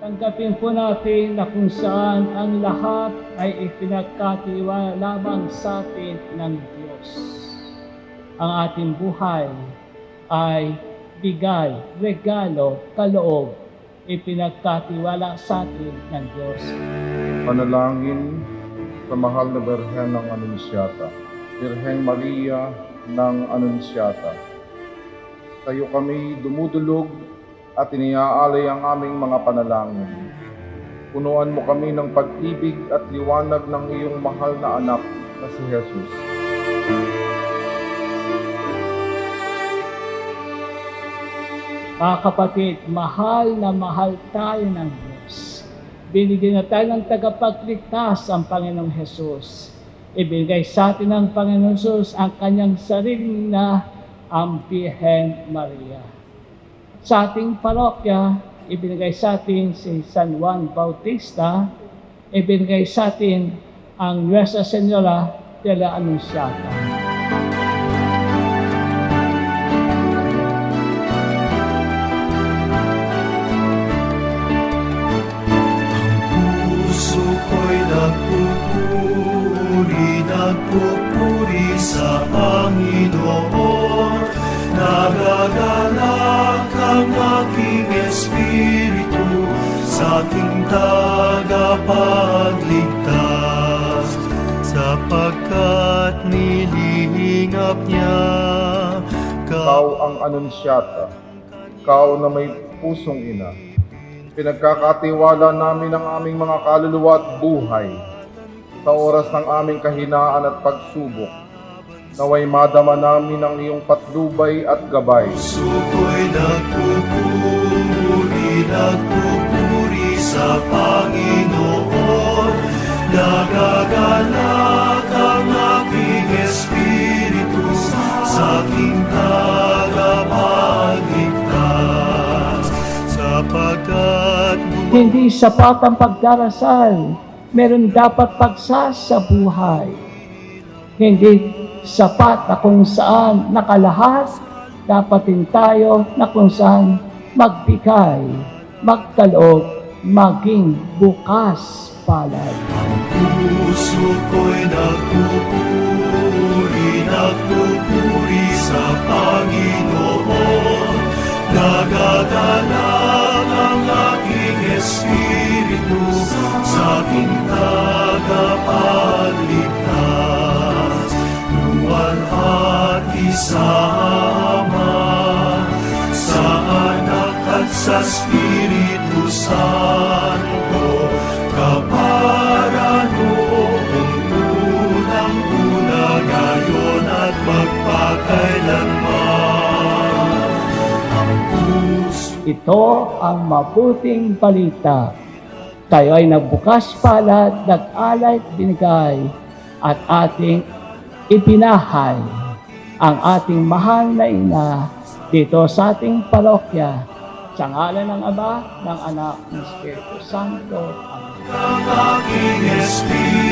Tanggapin po natin na kung saan ang lahat ay ipinagkatiwala lamang sa atin ng Diyos. Ang ating buhay ay bigay, regalo, kaloob, ipinagkatiwala sa atin ng Diyos. Panalangin sa mahal na Birhen ng Anunsyata, Birheng Maria ng Anunsyata. Sa iyo kami dumudulog at iniaalay ang aming mga panalangin. Punuan mo kami ng pag-ibig at liwanag ng iyong mahal na anak na si Jesus. Mga kapatid, mahal na mahal tayo ng Diyos. Binigyan na tayo ng tagapagligtas ang Panginoong Jesus. Ibigay sa atin ng Panginoong Jesus ang kanyang sarili na ang Birhen Maria. Sa ating parokya, ibinigay sa atin si San Juan Bautista, ibinigay sa atin ang Nuestra Señora de la Anunciata. Puso ko'y nagpupuri sa Panginoon. Nagagalak ang aking espiritu sa aking tagapagligtas, sapagkat nilihingap niya. Ikaw ang Anunsyata, ikaw na may pusong ina. Pinagkakatiwala namin ang aming mga kaluluwa at buhay sa oras ng aming kahinaan at pagsubok. Naway madama namin ang iyong patnubay at gabay. Puso ko'y nagpupuri sa Panginoon. Nagagalak ang aking espiritu sa aking tagapagligtas, sapagkat Hindi sapat ang pagdarasal. Meron dapat pagsas sa buhay. Hindi sapat na kung saan nakalahas, dapat din tayo na kung saan magbigay, magkaloob, maging bukas palad. puso ko'y nagpupuri sa Panginoon. Nagagalak ang aking espiritu sa aking tagapagligtas. Luwalhati sa Ama, sa Anak at sa Espiritu Santo, kapara noong unang-una, ngayon at magpakailanman. Ang puso Ito ang mabuting balita. Tayo ay nagbukas palad, nag-alay at binigay, at ating ipinahay ang ating mahal na ina dito sa ating parokya. Sa ngalan ng Ama, ng Anak, ng Espiritu Santo. Amen. ang aking espiritu